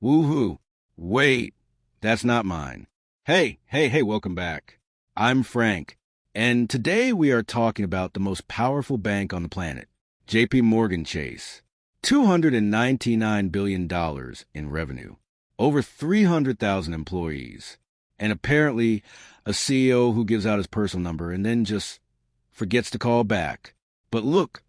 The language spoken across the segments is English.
Woohoo! Wait, that's not mine. Hey, welcome back. I'm Frank, and today we are talking about the most powerful bank on the planet, JP Morgan Chase. $299 billion in revenue, over 300,000 employees, and apparently a CEO who gives out his personal number and then just forgets to call back. But look,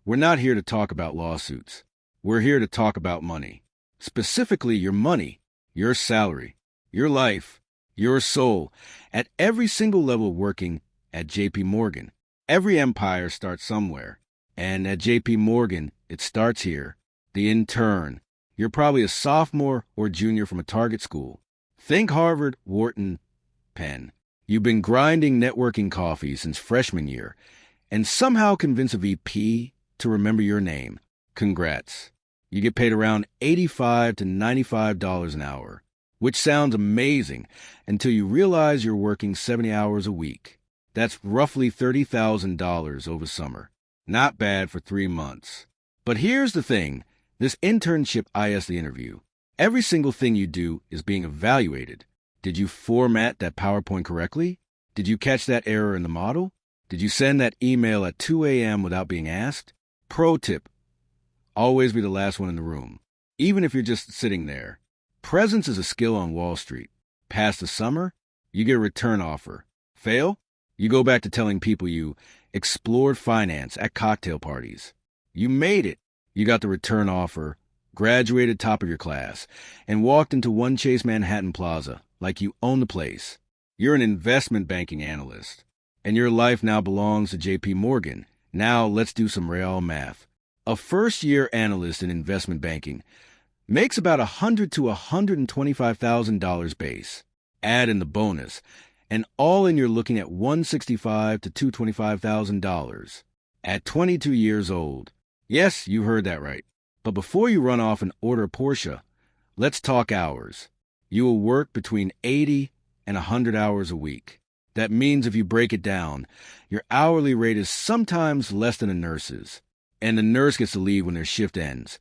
we're not here to talk about lawsuits. We're here to talk about money. Specifically your money, your salary, your life, your soul, at every single level working at JP Morgan. Every empire starts somewhere, and at JP Morgan, it starts here. The intern. You're probably a sophomore or junior from a target school. Think Harvard, Wharton, Penn. You've been grinding networking coffee since freshman year, and somehow convince a VP to remember your name. Congrats. You get paid around $85 to $95 an hour, which sounds amazing until you realize you're working 70 hours a week. That's roughly $30,000 over summer. Not bad for 3 months. But here's the thing. This internship IS the interview. Every single thing you do is being evaluated. Did you format that PowerPoint correctly? Did you catch that error in the model? Did you send that email at 2 a.m. without being asked? Pro tip. Always be the last one in the room, even if you're just sitting there. Presence is a skill on Wall Street. Pass the summer, you get a return offer. Fail? You go back to telling people you explored finance at cocktail parties. You made it. You got the return offer, graduated top of your class, and walked into One Chase Manhattan Plaza like you own the place. You're an investment banking analyst, and your life now belongs to JP Morgan. Now let's do some real math. A first-year analyst in investment banking makes about $100,000 to $125,000 base. Add in the bonus, and all in you're looking at $165,000 to $225,000 at 22 years old. Yes, you heard that right. But before you run off and order a Porsche, let's talk hours. You will work between 80 and 100 hours a week. That means if you break it down, your hourly rate is sometimes less than a nurse's. And the nurse gets to leave when their shift ends.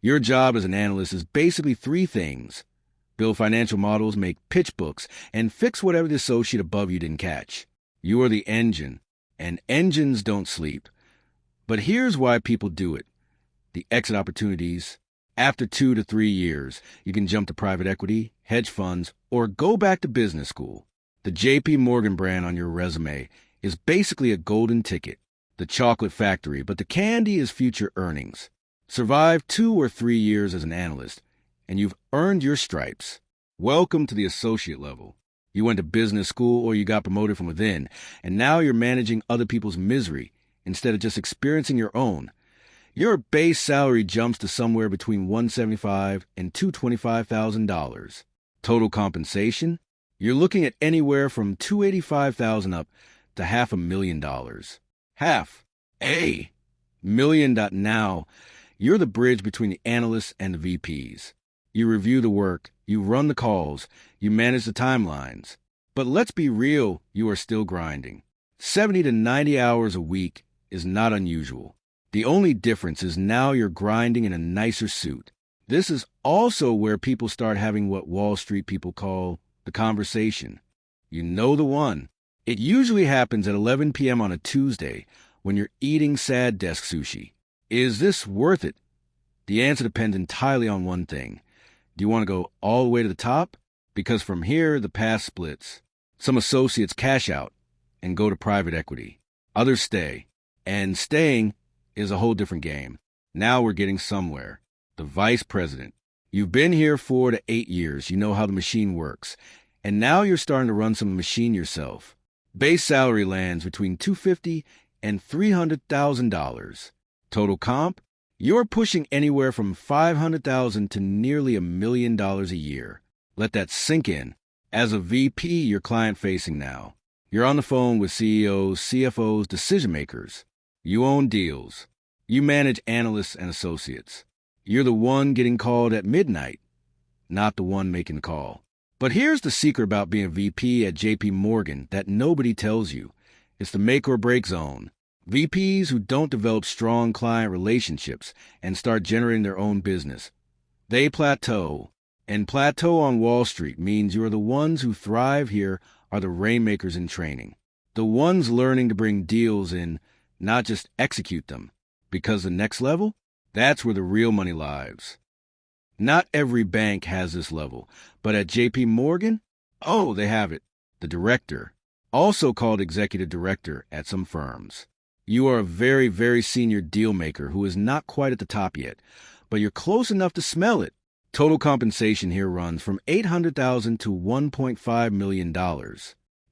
Your job as an analyst is basically 3 things. Build financial models, make pitch books, and fix whatever the associate above you didn't catch. You are the engine, and engines don't sleep. But here's why people do it. The exit opportunities. After 2 to 3 years, you can jump to private equity, hedge funds, or go back to business school. The JP Morgan brand on your resume is basically a golden ticket. The chocolate factory, but the candy is future earnings. Survive 2 or 3 years as an analyst, and you've earned your stripes. Welcome to the associate level. You went to business school or you got promoted from within, and now you're managing other people's misery instead of just experiencing your own. Your base salary jumps to somewhere between $175,000 and $225,000. Total compensation? You're looking at anywhere from $285,000 up to $500,000. Half. A million. Now, you're the bridge between the analysts and the VPs. You review the work, you run the calls, you manage the timelines. But let's be real, you are still grinding. 70 to 90 hours a week is not unusual. The only difference is now you're grinding in a nicer suit. This is also where people start having what Wall Street people call the conversation. You know the one. It usually happens at 11 p.m. on a Tuesday when you're eating sad desk sushi. Is this worth it? The answer depends entirely on one thing. Do you want to go all the way to the top? Because from here, the path splits. Some associates cash out and go to private equity. Others stay. And staying is a whole different game. Now we're getting somewhere. The vice president. You've been here 4 to 8 years. You know how the machine works. And now you're starting to run some machine yourself. Base salary lands between $250,000 and $300,000. Total comp? You're pushing anywhere from $500,000 to nearly $1 million a year. Let that sink in. As a VP, you're client-facing now. You're on the phone with CEOs, CFOs, decision-makers. You own deals. You manage analysts and associates. You're the one getting called at midnight, not the one making the call. But here's the secret about being a VP at JP Morgan that nobody tells you. It's the make or break zone. VPs who don't develop strong client relationships and start generating their own business, they plateau. And plateau on Wall Street means you are the ones who thrive here are the rainmakers in training. The ones learning to bring deals in, not just execute them. Because the next level, that's where the real money lies. Not every bank has this level, but at JP Morgan, oh, they have it. The director, also called executive director at some firms. You are a very, very senior deal maker who is not quite at the top yet, but you're close enough to smell it. Total compensation here runs from $800,000 to $1.5 million.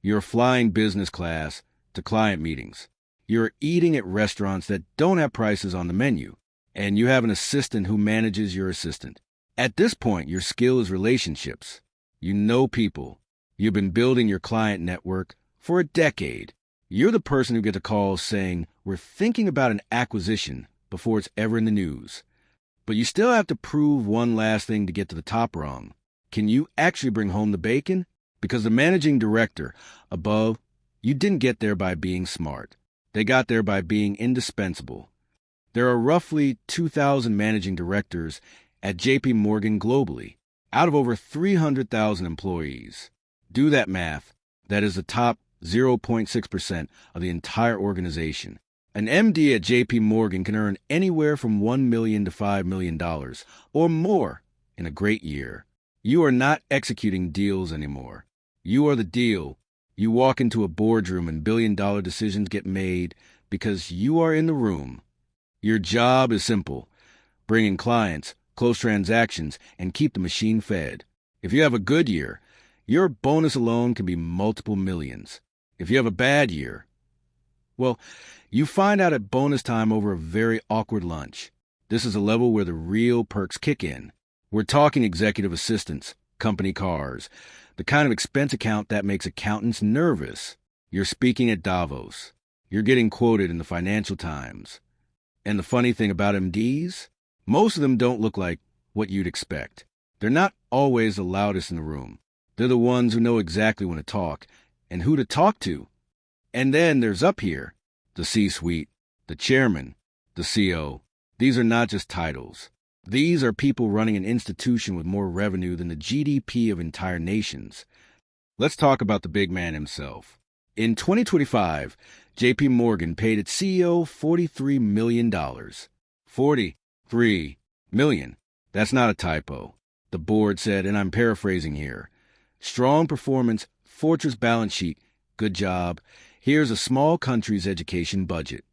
You're flying business class to client meetings. You're eating at restaurants that don't have prices on the menu, and you have an assistant who manages your assistant. At this point, your skill is relationships. You know people. You've been building your client network for a decade. You're the person who gets a call saying, we're thinking about an acquisition before it's ever in the news. But you still have to prove one last thing to get to the top rung. Can you actually bring home the bacon? Because the managing director above, you didn't get there by being smart. They got there by being indispensable. There are roughly 2,000 managing directors at JP Morgan globally, out of over 300,000 employees. Do that math. That is the top 0.6% of the entire organization. An MD at JP Morgan can earn anywhere from $1 million to $5 million or more in a great year. You are not executing deals anymore. You are the deal. You walk into a boardroom and billion-dollar decisions get made because you are in the room. Your job is simple. Bring in clients, close transactions, and keep the machine fed. If you have a good year, your bonus alone can be multiple millions. If you have a bad year, well, you find out at bonus time over a very awkward lunch. This is a level where the real perks kick in. We're talking executive assistants, company cars, the kind of expense account that makes accountants nervous. You're speaking at Davos. You're getting quoted in the Financial Times. And the funny thing about MDs, most of them don't look like what you'd expect. They're not always the loudest in the room. They're the ones who know exactly when to talk and who to talk to. And then there's up here, the C-suite, the chairman, the CO. These are not just titles. These are people running an institution with more revenue than the GDP of entire nations. Let's talk about the big man himself. In 2025, JP Morgan paid its CEO $43 million. $43 million. That's not a typo. The board said, and I'm paraphrasing here, strong performance, fortress balance sheet, good job. Here's a small country's education budget.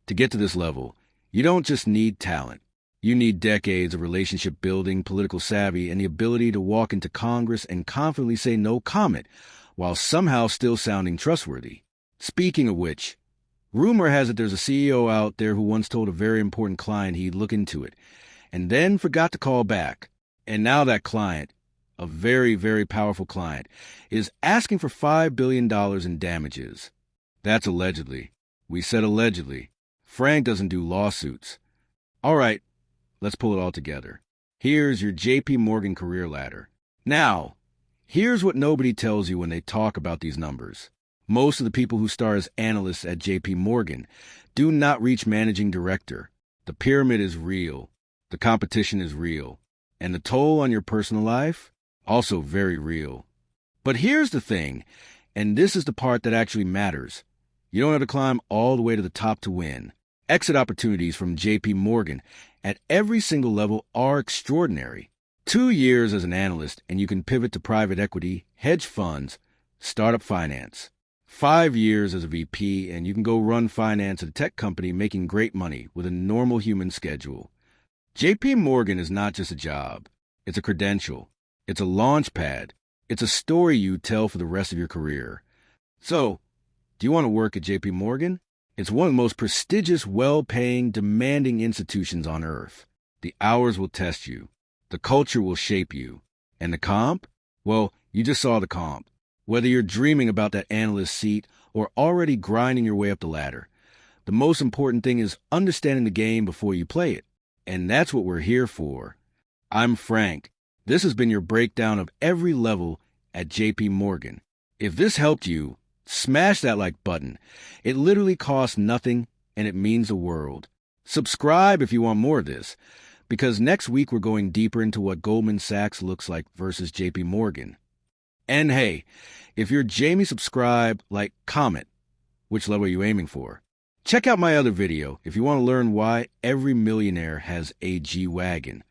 To get to this level, you don't just need talent. You need decades of relationship building, political savvy, and the ability to walk into Congress and confidently say no comment while somehow still sounding trustworthy. Speaking of which, rumor has it there's a CEO out there who once told a very important client he'd look into it and then forgot to call back. And now that client, a very, very powerful client, is asking for $5 billion in damages. That's allegedly. We said allegedly. Frank doesn't do lawsuits. All right, let's pull it all together. Here's your JP Morgan career ladder. Now, here's what nobody tells you when they talk about these numbers. Most of the people who start as analysts at JP Morgan do not reach managing director. The pyramid is real. The competition is real. And the toll on your personal life? Also very real. But here's the thing, and this is the part that actually matters. You don't have to climb all the way to the top to win. Exit opportunities from JP Morgan at every single level are extraordinary. 2 years as an analyst, and you can pivot to private equity, hedge funds, startup finance. 5 years as a VP, and you can go run finance at a tech company making great money with a normal human schedule. JP Morgan is not just a job. It's a credential. It's a launch pad. It's a story you tell for the rest of your career. So, do you want to work at JP Morgan? It's one of the most prestigious, well-paying, demanding institutions on earth. The hours will test you. The culture will shape you. And the comp? Well, you just saw the comp. Whether you're dreaming about that analyst seat or already grinding your way up the ladder, the most important thing is understanding the game before you play it. And that's what we're here for. I'm Frank. This has been your breakdown of every level at JP Morgan. If this helped you, smash that like button. It literally costs nothing, and it means the world. Subscribe if you want more of this, because next week we're going deeper into what Goldman Sachs looks like versus JP Morgan. And hey, if you're Jamie, subscribe, like, comment. Which level are you aiming for? Check out my other video if you want to learn why every millionaire has a G-Wagon.